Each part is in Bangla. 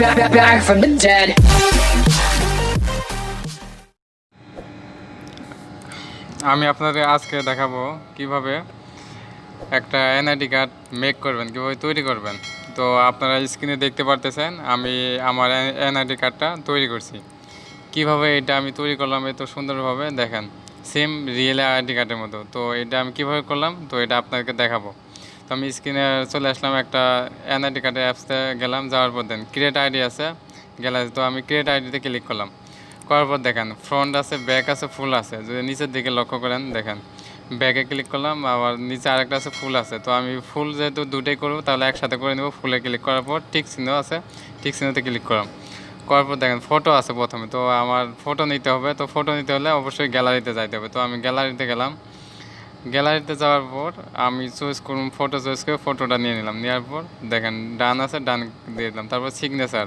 back from the dead. আমি আপনাদের আজকে দেখাবো কিভাবে একটা এনআইডি কার্ড মেক করবেন, কিভাবে তৈরি করবেন। তো আপনারা স্ক্রিনে দেখতে পারতেছেন আমি আমার এনআইডি কার্ডটা তৈরি করছি। কিভাবে এটা আমি তৈরি করলাম এত সুন্দরভাবে দেখেন, সেম রিয়েল আইডি কার্ডের মতো। তো এটা আমি কিভাবে করলাম তো এটা আপনাদেরকে দেখাবো। তো আমি স্ক্রিনে চলে আসলাম, একটা এনআইডি কার্ডের অ্যাপসে গেলাম, যাওয়ার পর দেন ক্রিয়েট আইডি আছে গ্যালারি। তো আমি ক্রিয়েট আইডিতে ক্লিক করলাম, করার পর দেখেন ফ্রন্ট আছে, ব্যাক আছে, ফুল আছে। যদি নিচের দিকে লক্ষ্য করেন দেখেন ব্যাকে ক্লিক করলাম, আবার নিচে আরেকটা আছে ফুল আছে। তো আমি ফুল যেহেতু দুটোই করবো তাহলে একসাথে করে নেব। ফুলে ক্লিক করার পর টিক চিহ্ন আছে, টিক চিহ্নতে ক্লিক করলাম, করার পর দেখেন ফটো আছে প্রথমে। তো আমার ফটো নিতে হবে, তো ফটো নিতে হলে অবশ্যই গ্যালারিতে যাইতে হবে। তো আমি গ্যালারিতে গেলাম, গ্যালারিতে যাওয়ার পর আমি চয়েস করুন, ফটো চয়েস করে ফটোটা নিয়ে নিলাম। নেওয়ার পর দেখেন ডান আছে, ডান দিয়ে দিলাম। তারপর সিগনেচার,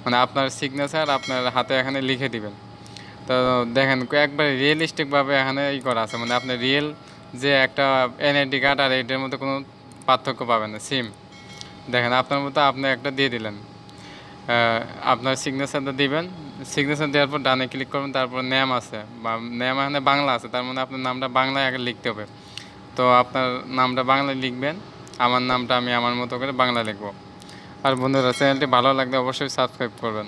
মানে আপনার সিগনেচার আপনার হাতে এখানে লিখে দিবেন। তো দেখেন একবার রিয়েলিস্টিকভাবে এখানে করা আছে, মানে আপনি রিয়েল যে একটা এনআইডি কার্ড আর এটার মধ্যে কোনো পার্থক্য পাবেন না, সিম। দেখেন আপনার মতো আপনি একটা দিয়ে দিলেন, আপনার সিগনেচারটা দিবেন। সিগনেচার দেওয়ার পর ডানে ক্লিক করবেন, তারপর নেম আছে বা নেম এখানে বাংলা আছে, তার মানে আপনার নামটা বাংলায় আগে লিখতে হবে। তো আপনার নামটা বাংলায় লিখবেন, আমার নামটা আমি আমার মতো করে বাংলা লিখব। আর বন্ধুরা চ্যানেলটি ভালো লাগলে অবশ্যই সাবস্ক্রাইব করবেন।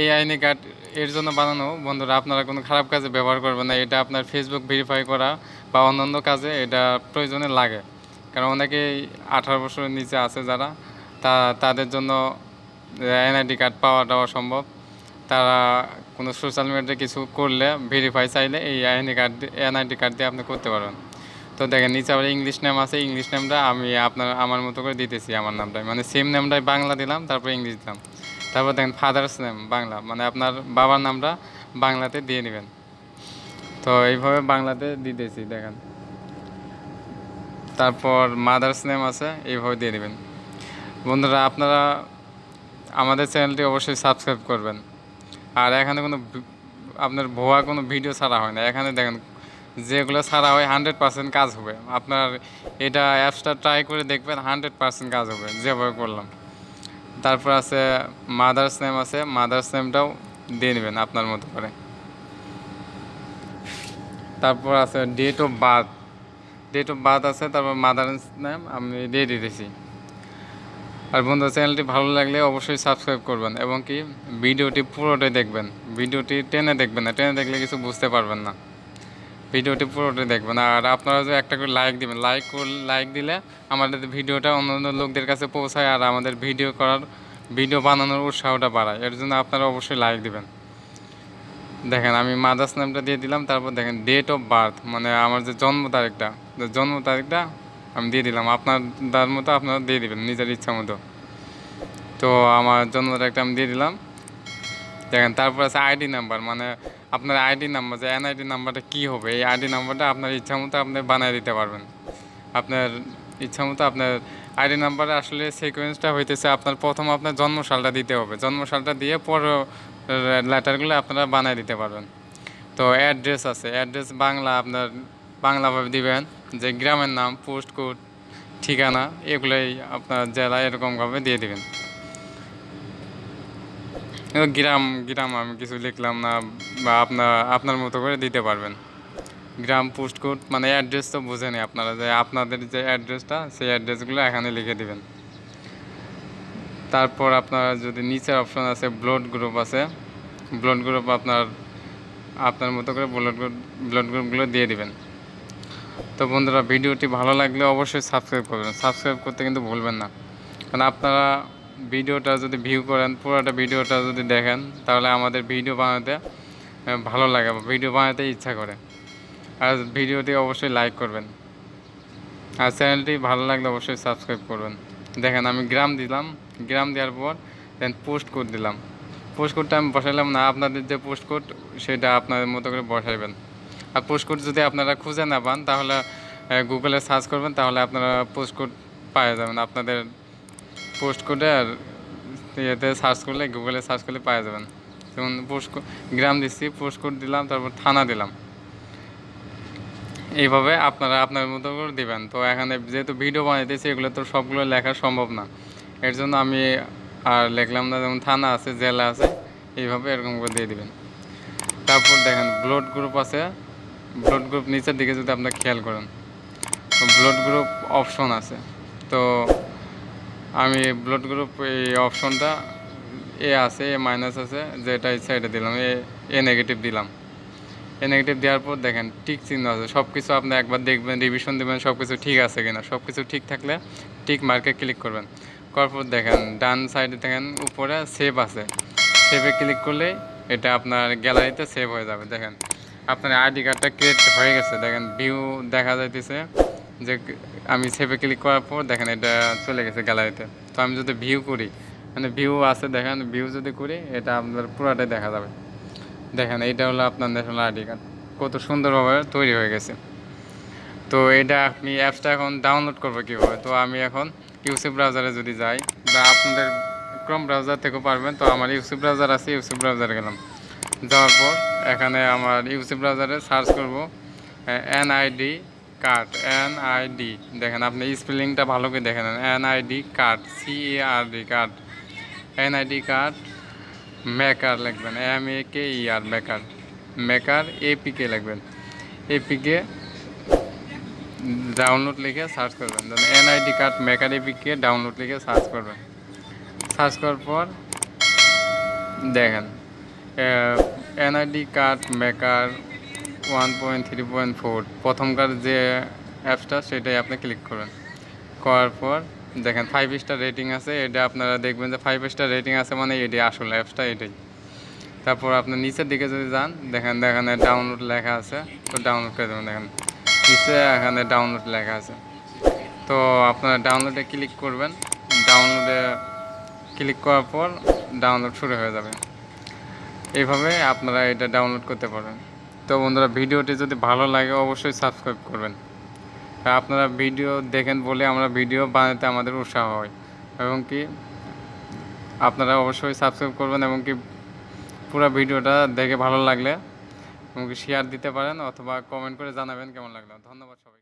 এই আইডি কার্ড এর জন্য বানানো বন্ধুরা, আপনারা কোনো খারাপ কাজে ব্যবহার করবেন না। এটা আপনার ফেসবুক ভেরিফাই করা বা অন্যান্য কাজে এটা প্রয়োজনে লাগে। কারণ অনেকেই 18 বছরের নিচে আছে যারা, তাদের জন্য এনআইডি কার্ড পাওয়াটা অসম্ভব। তারা কোনো সোশ্যাল মিডিয়াতে কিছু করলে ভেরিফাই চাইলে এই এনআইডি কার্ড দিয়ে আপনি করতে পারবেন। তো দেখেন নিচে আবার ইংলিশ নেম আছে, ইংলিশ নেমটা আমি আমার মতো করে দিতেছি, আমার নামটাই মানে সেম নেমটাই বাংলা দিলাম, তারপর ইংলিশ দিলাম। তারপর দেখেন ফাদার্স নেম বাংলা, মানে আপনার বাবার নামটা বাংলাতে দিয়ে নেবেন। তো এইভাবে বাংলাতে দিতেছি দেখেন। তারপর মাদার্স নেম আছে, এইভাবে দিয়ে দেবেন। বন্ধুরা আপনারা আমাদের চ্যানেলটি অবশ্যই সাবস্ক্রাইব করবেন। আর এখানে কোনো আপনার ভুয়া কোনো ভিডিও ছাড়া হয় না। এখানে দেখেন যেগুলো ছাড়া হয় 100% কাজ হবে। আপনার এটা অ্যাপসটা ট্রাই করে দেখবেন, 100% কাজ হবে যেভাবে করলাম। তারপর আছে মাদার্স নেম আছে, মাদার্স নেমটাও দিয়ে নেবেন আপনার মতো করে। তারপর আছে date of birth, date of birth আছে, তারপর মাদার্স নেম আমি দিয়ে দিতেছি। আর বন্ধু চ্যানেলটি ভালো লাগলে অবশ্যই সাবস্ক্রাইব করবেন এবং কি ভিডিওটি পুরোটাই দেখবেন। ভিডিওটি টেনে দেখবেন না, টেনে দেখলে কিছু বুঝতে পারবেন না। ভিডিওটি পুরোটাই দেখবেন। আর আপনারা যে একটা করে লাইক দিবেন, লাইক দিলে আমাদের ভিডিওটা অন্য লোকদের কাছে পৌঁছায় আর আমাদের ভিডিও বানানোর উৎসাহটা বাড়ায়। এর জন্য আপনারা অবশ্যই লাইক দিবেন। দেখেন আমি মাদার্স নেমটা দিয়ে দিলাম, তারপর দেখেন ডেট অফ বার্থ মানে আমার যে জন্ম তারিখটা আমি দিয়ে দিলাম। আপনার মতো আপনারা দিয়ে দিবেন নিজের ইচ্ছা মতো। তো আমার জন্ম তারিখটা আমি দিয়ে দিলাম। দেখেন তারপর আছে আইডি নাম্বার, মানে আপনার আইডি নাম্বার যে এনআইডি নাম্বারটা কী হবে, এই আইডি নাম্বারটা আপনার ইচ্ছা মতো আপনি বানিয়ে দিতে পারবেন। আপনার ইচ্ছা মতো আপনার আইডি নাম্বারে আসলে সিকোয়েন্সটা হইতেছে আপনার প্রথম আপনার জন্মসালটা দিতে হবে, জন্মসালটা দিয়ে পরে লেটারগুলো আপনারা বানিয়ে দিতে পারবেন। তো অ্যাড্রেস আছে, অ্যাড্রেস বাংলা আপনার বাংলাভাবে দিবেন, যে গ্রামের নাম, পোস্ট কোড, ঠিকানা এগুলোই আপনার জেলা এরকমভাবে দিয়ে দিবেন। গ্রাম আমি কিছু লিখলাম না, বা আপনার মতো করে দিতে পারবেন। গ্রাম, পোস্ট কোড মানে অ্যাড্রেস তো বুঝেনি আপনারা, যে আপনাদের যে অ্যাড্রেসটা সেই অ্যাড্রেসগুলো এখানে লিখে দিবেন। তারপর আপনার যদি নিচের অপশন আছে ব্লাড গ্রুপ আছে, ব্লাড গ্রুপ আপনার মতো করে ব্লাড গ্রুপগুলো দিয়ে দিবেন। তো বন্ধুরা ভিডিওটি ভালো লাগলে অবশ্যই সাবস্ক্রাইব করবেন, সাবস্ক্রাইব করতে কিন্তু ভুলবেন না। কারণ আপনারা ভিডিওটা যদি ভিউ করেন, পুরোটা ভিডিওটা যদি দেখেন তাহলে আমাদের ভিডিও বানাতে ভালো লাগে, ভিডিও বানাতে ইচ্ছা করে। আর ভিডিওটি অবশ্যই লাইক করবেন, আর চ্যানেলটি ভালো লাগলে অবশ্যই সাবস্ক্রাইব করবেন। দেখেন আমি গ্রাম দিলাম, গ্রাম দেওয়ার পর দেন পোস্ট কোড দিলাম। পোস্ট কোডটা আমি বসাইলাম না, আপনাদের যে পোস্ট কোড সেটা আপনাদের মতো করে বসাইবেন। আর পোস্ট কোড যদি আপনারা খুঁজে না পান তাহলে গুগলে সার্চ করবেন, তাহলে আপনারা পোস্ট কোড পাওয়া যাবেন। আপনাদের পোস্ট কোডে আর ইয়েতে সার্চ করলে, গুগলে সার্চ করলে পাওয়া যাবেন। যেমন গ্রাম দিচ্ছি, পোস্ট কোড দিলাম, তারপর থানা দিলাম। এইভাবে আপনারা আপনার মতো করে দেবেন। তো এখানে যেহেতু ভিডিও বানাইতেছি এগুলো তো সবগুলো লেখা সম্ভব না, এর জন্য আমি আর লিখলাম না, যেমন থানা আছে, জেলা আছে, এইভাবে এরকম করে দিয়ে দিবেন। তারপর দেখেন ব্লাড গ্রুপ আছে, ব্লাড গ্রুপ নিচের দিকে যদি আপনারা খেয়াল করেন, ব্লাড গ্রুপ অপশন আছে। তো আমি ব্লাড গ্রুপ এই অপশনটা এ আছে, এ মাইনাস আছে, যেটা এই সাইডে দিলাম, এ নেগেটিভ দিলাম। এ নেগেটিভ দেওয়ার পর দেখেন টিক চিহ্ন আছে, সব কিছু আপনি একবার দেখবেন, রিভিশন দেবেন সব কিছু ঠিক আছে কিনা। সব কিছু ঠিক থাকলে টিক মার্কে ক্লিক করবেন। করার পর দেখেন ডান সাইডে দেখেন উপরে সেভ আছে, সেভে ক্লিক করলে এটা আপনার গ্যালারিতে সেভ হয়ে যাবে। দেখেন আপনার আইডি কার্ডটা ক্রিয়েট হয়ে গেছে, দেখেন ভিউ দেখা যাইতেছে যে আমি সেভে ক্লিক করার পর দেখেন এটা চলে গেছে গ্যালারিতে। তো আমি যদি ভিউ করি, মানে ভিউ আছে, দেখেন ভিউ যদি করি এটা আপনার পুরাটাই দেখা যাবে। দেখেন এইটা হলো আপনার ন্যাশনাল আইডি কার্ড, কত সুন্দরভাবে তৈরি হয়ে গেছে। তো এটা আপনি অ্যাপসটা এখন ডাউনলোড করবো কীভাবে? তো আমি এখন ইউসি ব্রাউজারে যদি যাই, বা আপনাদের ক্রোম ব্রাউজার থেকেও পারবেন। তো আমার ইউসি ব্রাউজার আছে, ইউসি ব্রাউজারে গেলাম, যাওয়ার পর এখানে আমার ইউসি ব্রাউজারে সার্চ করব এনআইডি কার্ড, এনআইডি, দেখেন আপনি স্পেলিংটা ভালো করে দেখেন, NID card, CARD card, NID card maker লিখবেন, MEKER মেকার, মেকার APK লিখবেন, APK ডাউনলোড লিখে সার্চ করবেন। NID card maker APK download লিখে সার্চ করবেন। সার্চ করার পর দেখেন এনআইডি কার্ড মেকার 1.3.4 প্রথমকার যে অ্যাপসটা সেটাই আপনি ক্লিক করবেন। করার পর দেখেন 5 স্টার রেটিং আছে, এটা আপনারা দেখবেন যে 5 স্টার রেটিং আছে মানে এটি আসলে অ্যাপসটা এটাই। তারপর আপনার নিচের দিকে যদি যান, দেখেন এখানে ডাউনলোড লেখা আছে, তো ডাউনলোড করে দেবেন। দেখেন নিচে এখানে ডাউনলোড লেখা আছে, তো আপনারা ডাউনলোডে ক্লিক করবেন। ডাউনলোডে ক্লিক করার পর ডাউনলোড শুরু হয়ে যাবে। এইভাবে আপনারা এটা ডাউনলোড করতে পারবেন। তো বন্ধুরা, ভিডিওটি যদি ভালো লাগে অবশ্যই সাবস্ক্রাইব করবেন। আপনারা ভিডিও দেখেন বলে আমরা ভিডিও বানাতে আমাদের উৎসাহ হয়, এবং কি আপনারা অবশ্যই সাবস্ক্রাইব করবেন, এবং কি পুরো ভিডিওটা দেখে ভালো লাগলে এবং কি শেয়ার দিতে পারেন, অথবা কমেন্ট করে জানাবেন কেমন লাগলো। ধন্যবাদ সবাই।